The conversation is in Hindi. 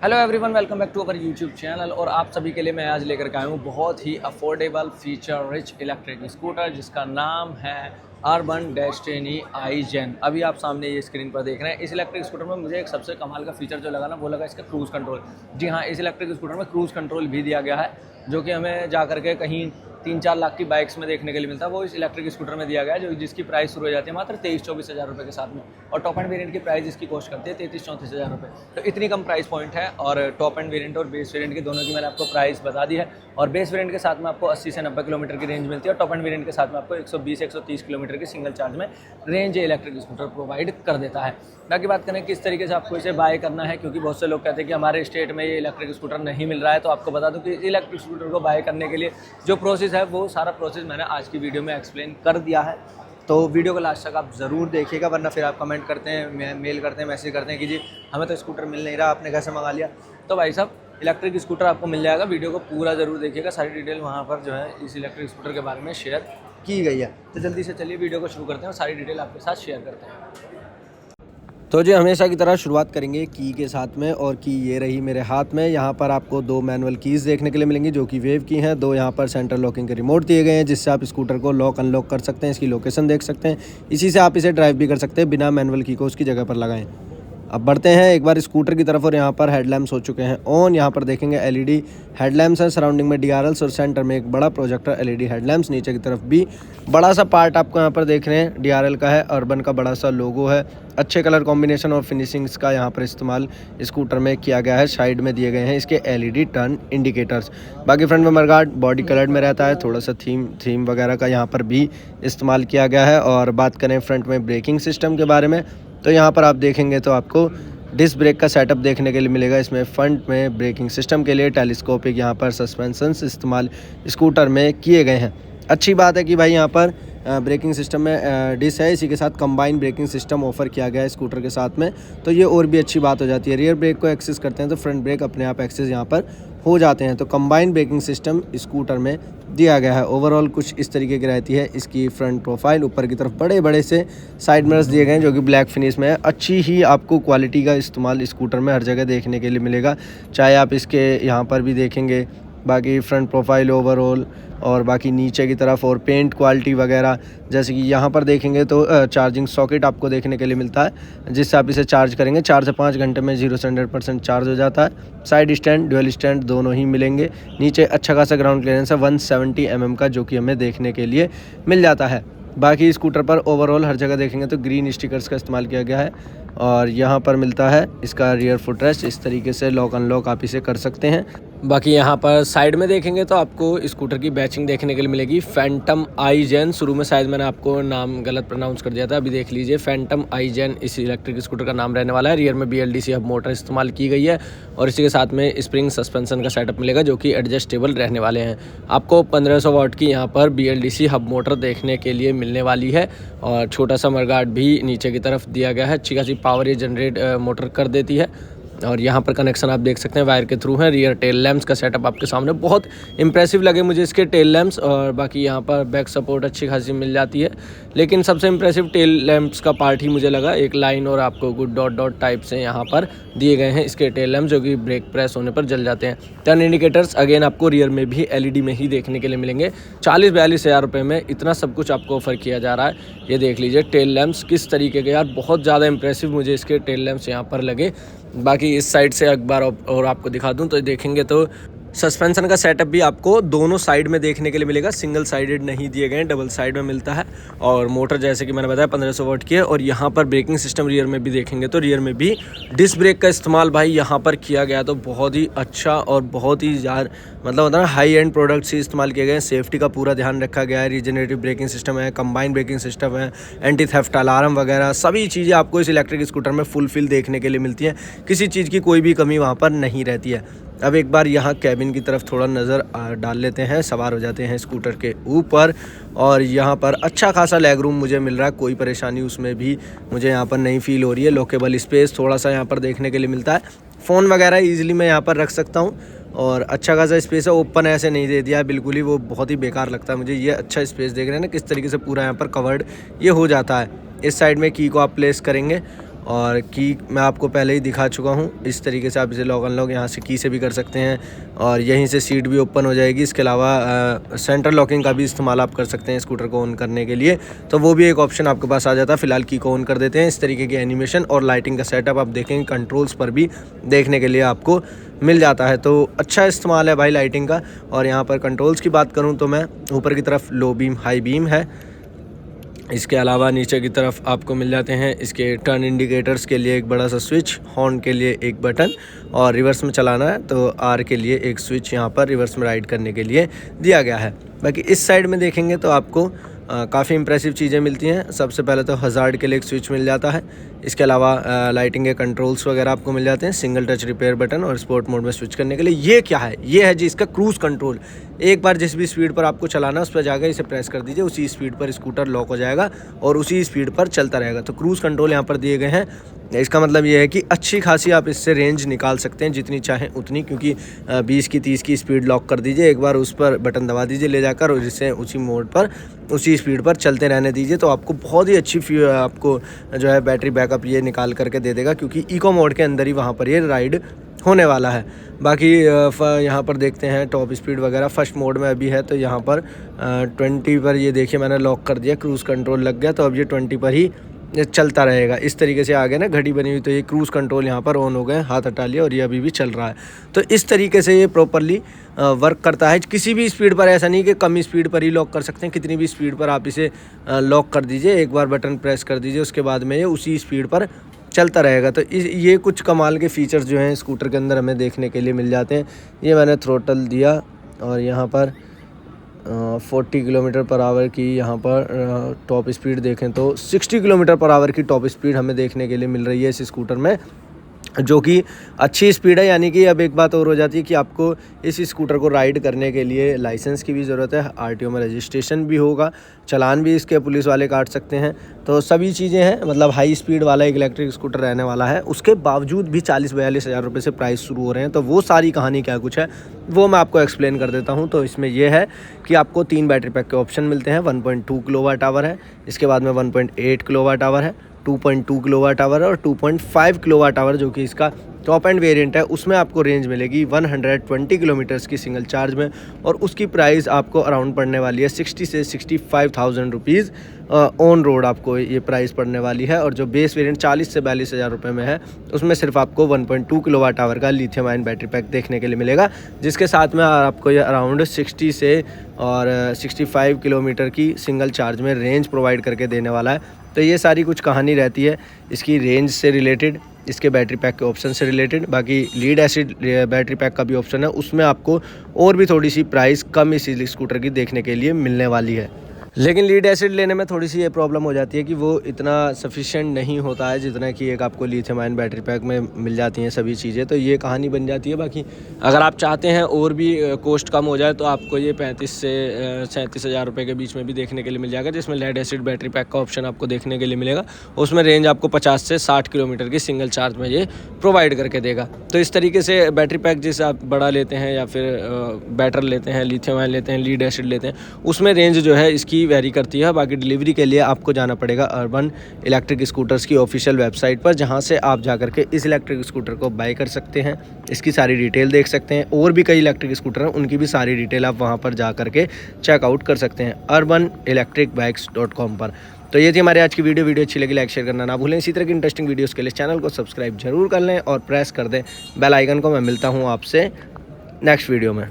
Hello everyone, welcome back to our YouTube channel. और आप सभी के लिए मैं आज लेकर के आया हूँ बहुत ही affordable feature rich electric scooter जिसका नाम है अर्बन डेस्टिनी आई-जेन। अभी आप सामने ये स्क्रीन पर देख रहे हैं। इस इलेक्ट्रिक स्कूटर में मुझे एक सबसे कमाल का फीचर जो लगा ना, वो लगा इसका क्रूज़ कंट्रोल। जी हाँ, इस इलेक्ट्रिक स्कूटर में क्रूज़ कंट्रोल भी दिया गया है, जो कि हमें जा करके कहीं 3-4 लाख की बाइक्स में देखने के लिए मिलता है। वो इस इलेक्ट्रिक स्कूटर में दिया गया है, जो जिसकी प्राइस शुरू हो जाती है मात्र 23-24 हज़ार रुपये के साथ में। और टॉप एंड वेरिएंट की प्राइस इसकी कॉस्ट करती है 33-34 हज़ार रुपये। तो इतनी कम प्राइस पॉइंट है। और टॉप एंड वेरिएंट और बेस वेरिएंट की दोनों की मैंने आपको प्राइस बता दी है। और बेस वेरिएंट के साथ में आपको 80 से 90 किलोमीटर की रेंज मिलती है, और टॉप एंड वेरिएंट के साथ में आपको 120-130 किलोमीटर की सिंगल चार्ज में रेंज इलेक्ट्रिक स्कूटर प्रोवाइड कर देता है। बाकी बात करें किस तरीके से आपको इसे बाय करना है, क्योंकि बहुत से लोग कहते हैं कि हमारे स्टेट में ये इलेक्ट्रिक स्कूटर नहीं मिल रहा है। तो आपको बता दूं कि इलेक्ट्रिक स्कूटर को बाय करने के लिए जो प्रोसेस है, वो सारा प्रोसेस मैंने आज की वीडियो में एक्सप्लेन कर दिया है। तो वीडियो को लास्ट तक आप ज़रूर देखिएगा, वरना फिर आप कमेंट करते हैं, मेल करते हैं, मैसेज करते हैं कि जी हमें तो स्कूटर मिल नहीं रहा, आपने कैसे मंगा लिया। तो भाई साहब, इलेक्ट्रिक स्कूटर आपको मिल जाएगा। वीडियो को पूरा ज़रूर देखिएगा, सारी डिटेल वहाँ पर जो है इस इलेक्ट्रिक स्कूटर के बारे में शेयर की गई है। तो जल्दी से चलिए वीडियो को शुरू करते हैं और सारी डिटेल आपके साथ शेयर करते हैं। तो जी हमेशा की तरह शुरुआत करेंगे की के साथ में, और की ये रही मेरे हाथ में। यहाँ पर आपको 2 मैनुअल कीज़ देखने के लिए मिलेंगी, जो कि वेव की हैं। 2 यहाँ पर सेंटर लॉकिंग के रिमोट दिए गए हैं, जिससे आप स्कूटर को लॉक अनलॉक कर सकते हैं, इसकी लोकेशन देख सकते हैं। इसी से आप इसे ड्राइव भी कर सकते हैं बिना मैनुअल की को उसकी जगह पर लगाएं। अब बढ़ते हैं एक बार स्कूटर की तरफ, और यहाँ पर हेडलैम्प्स हो चुके हैं ऑन। यहाँ पर देखेंगे एलईडी हेडलैम्प्स हैं, सराउंडिंग में डीआरएल्स, और सेंटर में एक बड़ा प्रोजेक्टर एलईडी हेडलैम्प्स। नीचे की तरफ भी बड़ा सा पार्ट आपको यहाँ पर देख रहे हैं डीआरएल का है, अर्बन का बड़ा सा लोगो है। अच्छे कलर कॉम्बिनेशन और फिनिशिंग्स का यहाँ पर इस्तेमाल स्कूटर में किया गया है। साइड में दिए गए हैं इसके एलईडी टर्न इंडिकेटर्स। बाकी फ्रंट में मडगार्ड बॉडी कलर्ड में रहता है, थोड़ा सा थीम वगैरह का यहाँ पर भी इस्तेमाल किया गया है। और बात करें फ्रंट में ब्रेकिंग सिस्टम के बारे में, तो यहाँ पर आप देखेंगे तो आपको डिस्क ब्रेक का सेटअप देखने के लिए मिलेगा। इसमें फ्रंट में ब्रेकिंग सिस्टम के लिए टेलीस्कोपिक यहाँ पर सस्पेंशंस इस्तेमाल स्कूटर में किए गए हैं। अच्छी बात है कि भाई यहाँ पर ब्रेकिंग सिस्टम में डिस्क है, इसी के साथ कंबाइन ब्रेकिंग सिस्टम ऑफर किया गया है स्कूटर के साथ में, तो ये और भी अच्छी बात हो जाती है। रियर ब्रेक को एक्सेस करते हैं तो फ्रंट ब्रेक अपने आप एक्सेस यहाँ पर हो जाते हैं। तो कंबाइन ब्रेकिंग सिस्टम स्कूटर में दिया गया है। ओवरऑल कुछ इस तरीके की रहती है इसकी फ्रंट प्रोफाइल। ऊपर की तरफ बड़े बड़े से साइड मिरर्स दिए गए हैं, जो कि ब्लैक फिनिश में है। अच्छी ही आपको क्वालिटी का इस्तेमाल स्कूटर में हर जगह देखने के लिए मिलेगा, चाहे आप इसके यहाँ पर भी देखेंगे। बाकी फ्रंट प्रोफाइल ओवरऑल, और बाकी नीचे की तरफ और पेंट क्वालिटी वगैरह, जैसे कि यहाँ पर देखेंगे तो चार्जिंग सॉकेट आपको देखने के लिए मिलता है, जिससे आप इसे चार्ज करेंगे 4 से 5 घंटे में 0 से 100% चार्ज हो जाता है। साइड स्टैंड ड्यूअल स्टैंड दोनों ही मिलेंगे। नीचे अच्छा खासा ग्राउंड क्लियरेंस है 170 mm का, जो कि हमें देखने के लिए मिल जाता है। बाकी स्कूटर पर ओवरऑल हर जगह देखेंगे तो ग्रीन स्टिकर्स का इस्तेमाल किया गया है। और यहाँ पर मिलता है इसका रियर फुटरेस्ट, इस तरीके से लॉक अनलॉक आप इसे कर सकते हैं। बाकी यहाँ पर साइड में देखेंगे तो आपको स्कूटर की बैचिंग देखने के लिए मिलेगी, फैंटम आई-जेन। शुरू में शायद मैंने आपको नाम गलत प्रोनाउंस कर दिया था, अभी देख लीजिए, फैंटम आई-जेन इस इलेक्ट्रिक स्कूटर का नाम रहने वाला है। रियर में BLDC हब मोटर इस्तेमाल की गई है, और इसी के साथ में स्प्रिंग सस्पेंशन का सेटअप मिलेगा, जो कि एडजस्टेबल रहने वाले हैं। आपको 1500 वाट की यहाँ पर BLDC हब मोटर देखने के लिए मिलने वाली है, और छोटा सा मडगार्ड भी नीचे की तरफ दिया गया है। अच्छी खासी पावर ये जनरेट मोटर कर देती है। और यहाँ पर कनेक्शन आप देख सकते हैं वायर के थ्रू है। रियर टेल लैंप्स का सेटअप आपके सामने, बहुत इंप्रेसिव लगे मुझे इसके टेल लैंप्स। और बाकी यहाँ पर बैक सपोर्ट अच्छी खासी मिल जाती है, लेकिन सबसे इंप्रेसिव टेल लैंप्स का पार्ट ही मुझे लगा। एक लाइन और आपको गुड डॉट डॉट टाइप से यहाँ पर दिए गए हैं इसके टेल लैंप्स, जो कि ब्रेक प्रेस होने पर जल जाते हैं। टर्न इंडिकेटर्स अगेन आपको रियर में भी LED में ही देखने के लिए मिलेंगे। 40-42 हज़ार रुपये में इतना सब कुछ आपको ऑफर किया जा रहा है। ये देख लीजिए टेल लैंप्स किस तरीके के, यार बहुत ज़्यादा इंप्रेसिव मुझे इसके टेल लैंप्स यहाँ पर लगे। बाकी इस साइड से एक बार और आपको दिखा दूं तो देखेंगे तो सस्पेंशन का सेटअप भी आपको दोनों साइड में देखने के लिए मिलेगा। सिंगल साइडेड नहीं दिए गए हैं, डबल साइड में मिलता है। और मोटर जैसे कि मैंने बताया 1500 वाट की है। और यहाँ पर ब्रेकिंग सिस्टम रियर में भी देखेंगे तो रियर में भी डिस्क ब्रेक का इस्तेमाल भाई यहाँ पर किया गया, तो बहुत ही अच्छा और बहुत ही यार मतलब होता है ना, हाई एंड प्रोडक्ट्स ही इस्तेमाल किए गए हैं। सेफ्टी का पूरा ध्यान रखा गया है। रीजनरेटिव ब्रेकिंग सिस्टम है, कंबाइंड ब्रेकिंग सिस्टम है, एंटी थेफ्ट अलार्म वगैरह सभी चीज़ें आपको इस इलेक्ट्रिक स्कूटर में फुलफिल देखने के लिए मिलती हैं। किसी चीज़ की कोई भी कमी वहाँ पर नहीं रहती है। अब एक बार यहाँ कैबिन की तरफ थोड़ा नज़र डाल लेते हैं, सवार हो जाते हैं स्कूटर के ऊपर। और यहाँ पर अच्छा खासा लेग रूम मुझे मिल रहा है, कोई परेशानी उसमें भी मुझे यहाँ पर नहीं फील हो रही है। लॉकेबल स्पेस थोड़ा सा यहाँ पर देखने के लिए मिलता है। फ़ोन वगैरह ईजिली मैं यहाँ पर रख सकता हूँ, और अच्छा खासा स्पेस है। ओपन ऐसे नहीं दे दिया बिल्कुल ही, वो बहुत ही बेकार लगता है मुझे। ये अच्छा स्पेस देख रहे हैं ना किस तरीके से पूरा यहाँ पर कवर्ड ये हो जाता है। इस साइड में की को आप प्लेस करेंगे, और की मैं आपको पहले ही दिखा चुका हूँ। इस तरीके से आप इसे लॉक अनलॉक यहाँ से की से भी कर सकते हैं और यहीं से सीट भी ओपन हो जाएगी। इसके अलावा सेंटर लॉकिंग का भी इस्तेमाल आप कर सकते हैं स्कूटर को ऑन करने के लिए, तो वो भी एक ऑप्शन आपके पास आ जाता है। फिलहाल की को ऑन कर देते हैं। इस तरीके की एनिमेशन और लाइटिंग का सेटअप आप देखेंगे कंट्रोल्स पर भी देखने के लिए आपको मिल जाता है, तो अच्छा इस्तेमाल है भाई लाइटिंग का। और यहाँ पर कंट्रोल्स की बात करूँ तो मैं ऊपर की तरफ लो बीम हाई बीम है, इसके अलावा नीचे की तरफ आपको मिल जाते हैं इसके टर्न इंडिकेटर्स के लिए एक बड़ा सा स्विच, हॉर्न के लिए एक बटन और रिवर्स में चलाना है तो आर के लिए एक स्विच यहाँ पर रिवर्स में राइड करने के लिए दिया गया है। बाकी इस साइड में देखेंगे तो आपको काफ़ी इंप्रेसिव चीज़ें मिलती हैं। सबसे पहले तो हज़ार्ड के लिए एक स्विच मिल जाता है, इसके अलावा लाइटिंग के कंट्रोल्स वगैरह आपको मिल जाते हैं, सिंगल टच रिपेयर बटन और स्पोर्ट मोड में स्विच करने के लिए। ये क्या है, ये है जी इसका क्रूज़ कंट्रोल। एक बार जिस भी स्पीड पर आपको चलाना है उस पर जाकर इसे प्रेस कर दीजिए, उसी स्पीड पर स्कूटर लॉक हो जाएगा और उसी स्पीड पर चलता रहेगा। तो क्रूज़ कंट्रोल यहाँ पर दिए गए हैं। इसका मतलब ये है कि अच्छी खासी आप इससे रेंज निकाल सकते हैं जितनी चाहें उतनी, क्योंकि 20 की 30 की स्पीड लॉक कर दीजिए, एक बार उस पर बटन दबा दीजिए ले जाकर और इसे उसी मोड पर उसी स्पीड पर चलते रहने दीजिए, तो आपको बहुत ही अच्छी आपको जो है बैटरी बैकअप ये निकाल करके दे देगा, क्योंकि इको मोड के अंदर ही वहाँ पर ये राइड होने वाला है। बाकी यहाँ पर देखते हैं टॉप स्पीड वगैरह फर्स्ट मोड में अभी है, तो यहाँ पर 20 पर ये देखिए मैंने लॉक कर दिया, क्रूज़ कंट्रोल लग गया, तो अब ये 20 पर ही ये चलता रहेगा। इस तरीके से आगे ना घड़ी बनी हुई, तो ये क्रूज़ कंट्रोल यहाँ पर ऑन हो गए, हाथ हटा लिया और ये अभी भी चल रहा है। तो इस तरीके से ये प्रॉपरली वर्क करता है। किसी भी स्पीड पर, ऐसा नहीं कि कम स्पीड पर ही लॉक कर सकते हैं, कितनी भी स्पीड पर आप इसे लॉक कर दीजिए, एक बार बटन प्रेस कर दीजिए उसके बाद में ये उसी स्पीड पर चलता रहेगा। तो ये कुछ कमाल के फीचर्स जो हैं स्कूटर के अंदर हमें देखने के लिए मिल जाते हैं। ये मैंने थ्रोटल दिया और यहाँ पर 40 किलोमीटर पर आवर की यहाँ पर टॉप स्पीड देखें तो 60 किलोमीटर पर आवर की टॉप स्पीड हमें देखने के लिए मिल रही है इस स्कूटर में, जो कि अच्छी स्पीड है। यानी कि अब एक बात और हो जाती है कि आपको इस स्कूटर को राइड करने के लिए लाइसेंस की भी ज़रूरत है, आरटीओ में रजिस्ट्रेशन भी होगा, चालान भी इसके पुलिस वाले काट सकते हैं, तो सभी चीज़ें हैं। मतलब हाई स्पीड वाला एक इलेक्ट्रिक स्कूटर रहने वाला है। उसके बावजूद भी 40-42 हज़ार रुपये से प्राइस शुरू हो रहे हैं। तो वो सारी कहानी क्या कुछ है वो मैं आपको एक्सप्लेन कर देता हूँ। तो इसमें यह है कि आपको 3 बैटरी पैक के ऑप्शन मिलते हैं। 1.2 किलोवाट आवर है, इसके बाद में 1.8 किलोवाट आवर है, 2.2 किलोवाट आवर और 2.5 किलोवाट आवर, जो कि इसका टॉप एंड वेरिएंट है। उसमें आपको रेंज मिलेगी 120 किलोमीटर्स की सिंगल चार्ज में और उसकी प्राइस आपको अराउंड पड़ने वाली है 60 से 65,000 रुपीज़ ऑन रोड आपको ये प्राइस पड़ने वाली है। और जो बेस वेरिएंट 40 से 42 हज़ार रुपये में है उसमें सिर्फ आपको 1.2 किलोवाट आवर का लिथियम आयन बैटरी पैक देखने के लिए मिलेगा, जिसके साथ में आपको ये अराउंड 60 से और 65 किलोमीटर की सिंगल चार्ज में रेंज प्रोवाइड करके देने वाला है। तो ये सारी कुछ कहानी रहती है इसकी रेंज से रिलेटेड, इसके बैटरी पैक के ऑप्शन से रिलेटेड। बाकी लीड एसिड बैटरी पैक का भी ऑप्शन है, उसमें आपको और भी थोड़ी सी प्राइस कम इस स्कूटर की देखने के लिए मिलने वाली है। लेकिन लीड एसिड लेने में थोड़ी सी ये प्रॉब्लम हो जाती है कि वो इतना सफिशिएंट नहीं होता है जितना कि एक आपको लिथियम आयन बैटरी पैक में मिल जाती हैं सभी चीज़ें, तो ये कहानी बन जाती है। बाकी अगर आप चाहते हैं और भी कॉस्ट कम हो जाए तो आपको ये 35 से 37 हज़ार रुपये के बीच में भी देखने के लिए मिल जाएगा, जिसमें लीड एसिड बैटरी पैक का ऑप्शन आपको देखने के लिए मिलेगा। उसमें रेंज आपको 50 से 60 किलोमीटर की सिंगल चार्ज में ये प्रोवाइड करके देगा। तो इस तरीके से बैटरी पैक जैसे आप बड़ा लेते हैं या फिर बैटर लेते हैं, लिथियम आयन लेते हैं, लीड एसिड लेते हैं, उसमें रेंज जो है इसकी वेरी करती है। बाकी डिलीवरी के लिए आपको जाना पड़ेगा अर्बन इलेक्ट्रिक स्कूटर्स की ऑफिशियल वेबसाइट पर, जहां से आप जाकर के इस इलेक्ट्रिक स्कूटर को बाय कर सकते हैं, इसकी सारी डिटेल देख सकते हैं। और भी कई इलेक्ट्रिक स्कूटर हैं, उनकी भी सारी डिटेल आप वहां पर जा करके चेकआउट कर सकते हैं urbanelectricbikes.com पर। तो ये थी हमारी आज की वीडियो अच्छी लगी लाइक शेयर करना ना भूलें। इसी तरह की इंटरेस्टिंग वीडियोज़ के लिए चैनल को सब्सक्राइब जरूर कर लें और प्रेस कर दें बेल आइकन को। मैं मिलता हूँ आपसे नेक्स्ट वीडियो में।